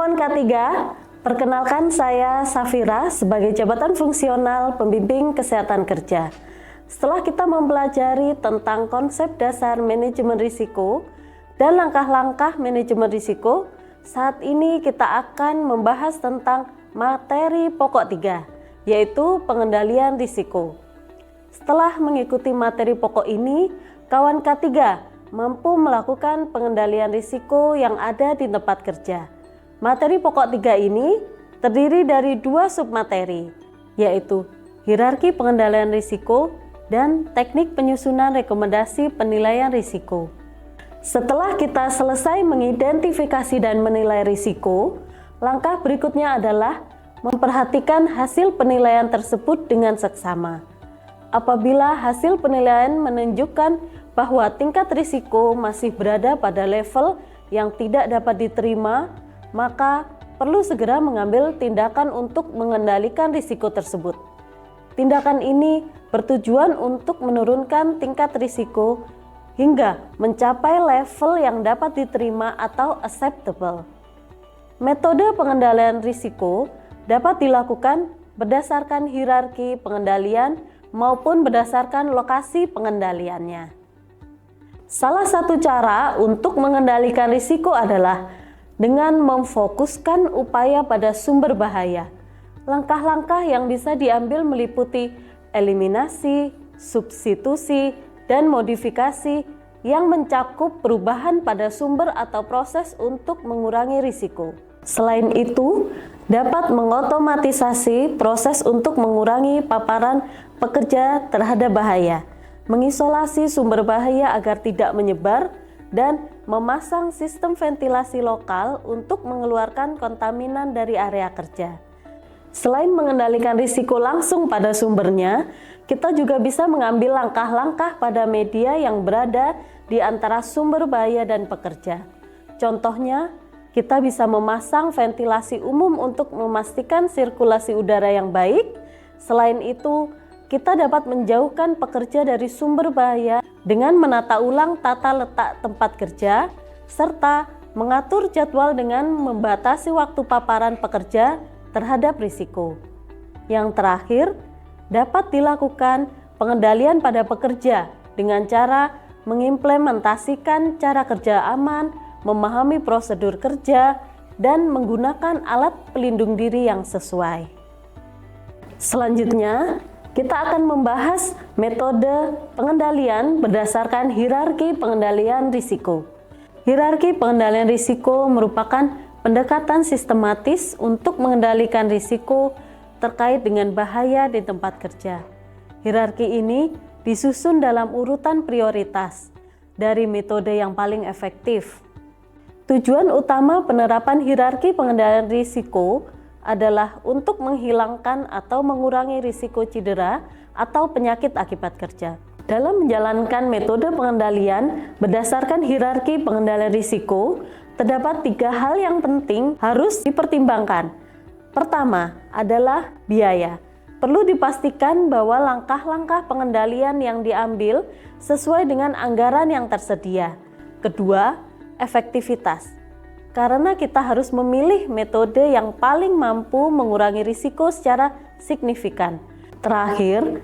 kawan K3, perkenalkan saya Safira sebagai jabatan fungsional pembimbing kesehatan kerja. Setelah kita mempelajari tentang konsep dasar manajemen risiko dan langkah-langkah manajemen risiko, saat ini kita akan membahas tentang materi pokok 3, yaitu pengendalian risiko. Setelah mengikuti materi pokok ini, kawan K3 mampu melakukan pengendalian risiko yang ada di tempat kerja. Materi pokok 3 ini terdiri dari 2 submateri, yaitu hierarki pengendalian risiko dan teknik penyusunan rekomendasi penilaian risiko. Setelah kita selesai mengidentifikasi dan menilai risiko, langkah berikutnya adalah memperhatikan hasil penilaian tersebut dengan seksama. Apabila hasil penilaian menunjukkan bahwa tingkat risiko masih berada pada level yang tidak dapat diterima, maka perlu segera mengambil tindakan untuk mengendalikan risiko tersebut. Tindakan ini bertujuan untuk menurunkan tingkat risiko hingga mencapai level yang dapat diterima atau acceptable. Metode pengendalian risiko dapat dilakukan berdasarkan hierarki pengendalian maupun berdasarkan lokasi pengendaliannya. Salah satu cara untuk mengendalikan risiko adalah dengan memfokuskan upaya pada sumber bahaya. Langkah-langkah yang bisa diambil meliputi eliminasi, substitusi, dan modifikasi yang mencakup perubahan pada sumber atau proses untuk mengurangi risiko. Selain itu, dapat mengotomatisasi proses untuk mengurangi paparan pekerja terhadap bahaya, mengisolasi sumber bahaya agar tidak menyebar, dan memasang sistem ventilasi lokal untuk mengeluarkan kontaminan dari area kerja. Selain mengendalikan risiko langsung pada sumbernya, kita juga bisa mengambil langkah-langkah pada media yang berada di antara sumber bahaya dan pekerja. Contohnya, kita bisa memasang ventilasi umum untuk memastikan sirkulasi udara yang baik. Selain itu, kita dapat menjauhkan pekerja dari sumber bahaya dengan menata ulang tata letak tempat kerja, serta mengatur jadwal dengan membatasi waktu paparan pekerja terhadap risiko. Yang terakhir, dapat dilakukan pengendalian pada pekerja dengan cara mengimplementasikan cara kerja aman, memahami prosedur kerja, dan menggunakan alat pelindung diri yang sesuai. Selanjutnya, kita akan membahas metode pengendalian berdasarkan hierarki pengendalian risiko. Hierarki pengendalian risiko merupakan pendekatan sistematis untuk mengendalikan risiko terkait dengan bahaya di tempat kerja. Hierarki ini disusun dalam urutan prioritas dari metode yang paling efektif. Tujuan utama penerapan hierarki pengendalian risiko adalah untuk menghilangkan atau mengurangi risiko cedera atau penyakit akibat kerja. Dalam menjalankan metode pengendalian berdasarkan hierarki pengendalian risiko, terdapat 3 hal yang penting harus dipertimbangkan. Pertama adalah biaya. Perlu dipastikan bahwa langkah-langkah pengendalian yang diambil sesuai dengan anggaran yang tersedia. Kedua, efektivitas. Karena kita harus memilih metode yang paling mampu mengurangi risiko secara signifikan. Terakhir,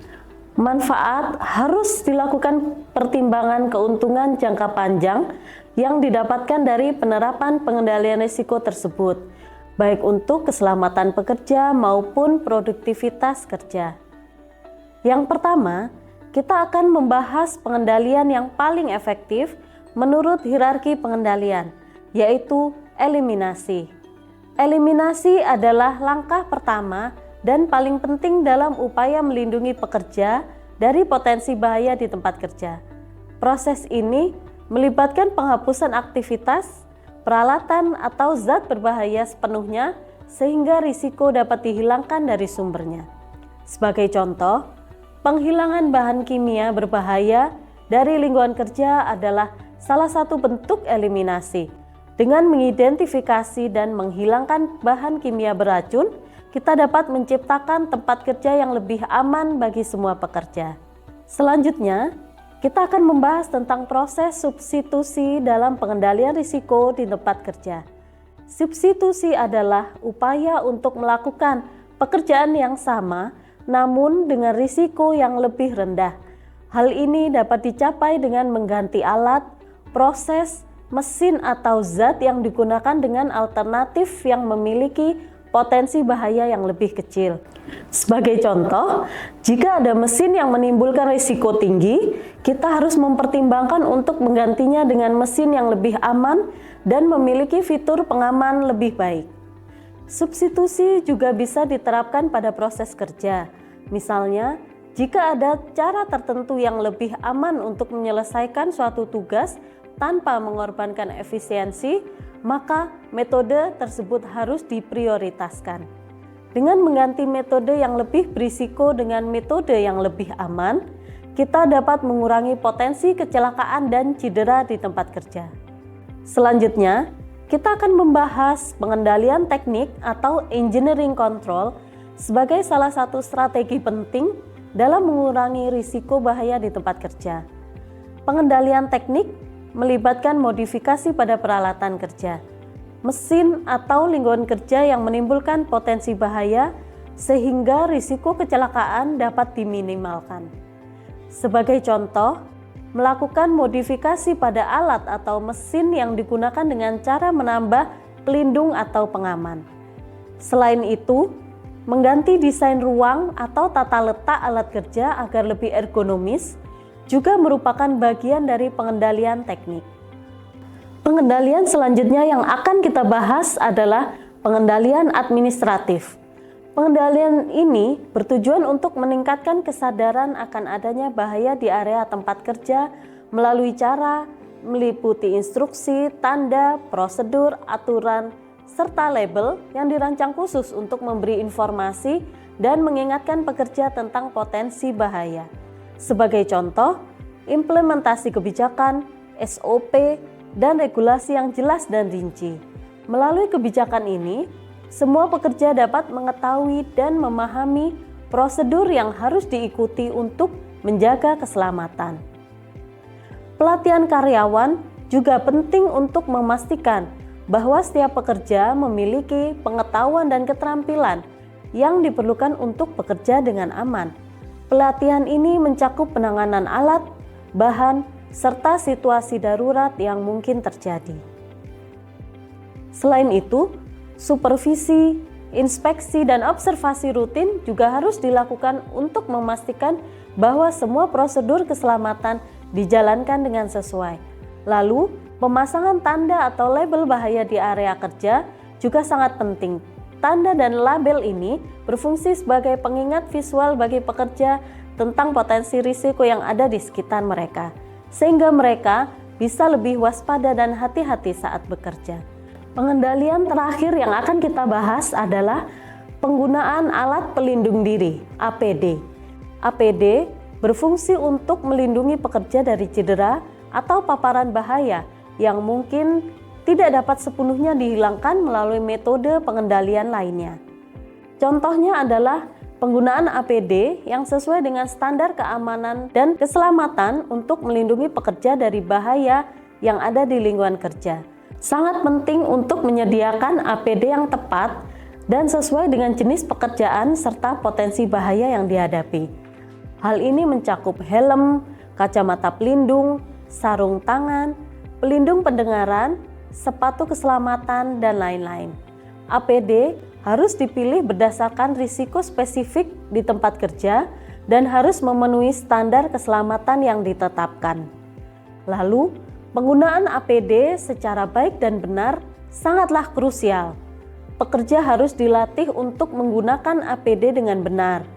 manfaat. Harus dilakukan pertimbangan keuntungan jangka panjang yang didapatkan dari penerapan pengendalian risiko tersebut, baik untuk keselamatan pekerja maupun produktivitas kerja. Yang pertama, kita akan membahas pengendalian yang paling efektif menurut hierarki pengendalian, yaitu eliminasi. Eliminasi adalah langkah pertama dan paling penting dalam upaya melindungi pekerja dari potensi bahaya di tempat kerja. Proses ini melibatkan penghapusan aktivitas, peralatan atau zat berbahaya sepenuhnya sehingga risiko dapat dihilangkan dari sumbernya. Sebagai contoh, penghilangan bahan kimia berbahaya dari lingkungan kerja adalah salah satu bentuk eliminasi. Dengan mengidentifikasi dan menghilangkan bahan kimia beracun, kita dapat menciptakan tempat kerja yang lebih aman bagi semua pekerja. Selanjutnya, kita akan membahas tentang proses substitusi dalam pengendalian risiko di tempat kerja. Substitusi adalah upaya untuk melakukan pekerjaan yang sama namun dengan risiko yang lebih rendah. Hal ini dapat dicapai dengan mengganti alat, proses, mesin atau zat yang digunakan dengan alternatif yang memiliki potensi bahaya yang lebih kecil. Sebagai contoh, jika ada mesin yang menimbulkan risiko tinggi, kita harus mempertimbangkan untuk menggantinya dengan mesin yang lebih aman dan memiliki fitur pengaman lebih baik. Substitusi juga bisa diterapkan pada proses kerja. Misalnya, jika ada cara tertentu yang lebih aman untuk menyelesaikan suatu tugas tanpa mengorbankan efisiensi, maka metode tersebut harus diprioritaskan. Dengan mengganti metode yang lebih berisiko dengan metode yang lebih aman, kita dapat mengurangi potensi kecelakaan dan cedera di tempat kerja. Selanjutnya, kita akan membahas pengendalian teknik atau engineering control sebagai salah satu strategi penting dalam mengurangi risiko bahaya di tempat kerja. Pengendalian teknik melibatkan modifikasi pada peralatan kerja, mesin atau lingkungan kerja yang menimbulkan potensi bahaya sehingga risiko kecelakaan dapat diminimalkan. Sebagai contoh, melakukan modifikasi pada alat atau mesin yang digunakan dengan cara menambah pelindung atau pengaman. Selain itu, mengganti desain ruang atau tata letak alat kerja agar lebih ergonomis juga merupakan bagian dari pengendalian teknik. Pengendalian selanjutnya yang akan kita bahas adalah pengendalian administratif. Pengendalian ini bertujuan untuk meningkatkan kesadaran akan adanya bahaya di area tempat kerja melalui cara meliputi instruksi, tanda, prosedur, aturan, serta label yang dirancang khusus untuk memberi informasi dan mengingatkan pekerja tentang potensi bahaya. Sebagai contoh, implementasi kebijakan, SOP, dan regulasi yang jelas dan rinci. Melalui kebijakan ini, semua pekerja dapat mengetahui dan memahami prosedur yang harus diikuti untuk menjaga keselamatan. Pelatihan karyawan juga penting untuk memastikan bahwa setiap pekerja memiliki pengetahuan dan keterampilan yang diperlukan untuk bekerja dengan aman. Pelatihan ini mencakup penanganan alat, bahan, serta situasi darurat yang mungkin terjadi. Selain itu, supervisi, inspeksi, dan observasi rutin juga harus dilakukan untuk memastikan bahwa semua prosedur keselamatan dijalankan dengan sesuai. Lalu, pemasangan tanda atau label bahaya di area kerja juga sangat penting. Tanda dan label ini berfungsi sebagai pengingat visual bagi pekerja tentang potensi risiko yang ada di sekitar mereka, sehingga mereka bisa lebih waspada dan hati-hati saat bekerja. Pengendalian terakhir yang akan kita bahas adalah penggunaan alat pelindung diri, APD. APD berfungsi untuk melindungi pekerja dari cedera atau paparan bahaya yang mungkin tidak dapat sepenuhnya dihilangkan melalui metode pengendalian lainnya. Contohnya adalah penggunaan APD yang sesuai dengan standar keamanan dan keselamatan untuk melindungi pekerja dari bahaya yang ada di lingkungan kerja. Sangat penting untuk menyediakan APD yang tepat dan sesuai dengan jenis pekerjaan serta potensi bahaya yang dihadapi. Hal ini mencakup helm, kacamata pelindung, sarung tangan, pelindung pendengaran, sepatu keselamatan, dan lain-lain. APD harus dipilih berdasarkan risiko spesifik di tempat kerja dan harus memenuhi standar keselamatan yang ditetapkan. Lalu, penggunaan APD secara baik dan benar sangatlah krusial. Pekerja harus dilatih untuk menggunakan APD dengan benar.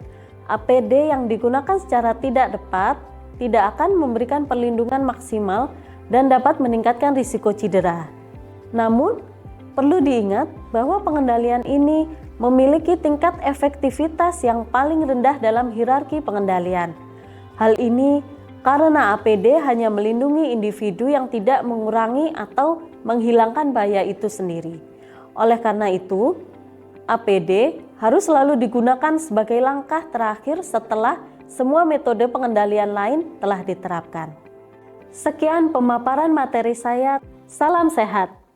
APD yang digunakan secara tidak tepat tidak akan memberikan perlindungan maksimal dan dapat meningkatkan risiko cedera. Namun, perlu diingat bahwa pengendalian ini memiliki tingkat efektivitas yang paling rendah dalam hierarki pengendalian. Hal ini karena APD hanya melindungi individu yang tidak mengurangi atau menghilangkan bahaya itu sendiri. Oleh karena itu, APD harus selalu digunakan sebagai langkah terakhir setelah semua metode pengendalian lain telah diterapkan. Sekian pemaparan materi saya. Salam sehat.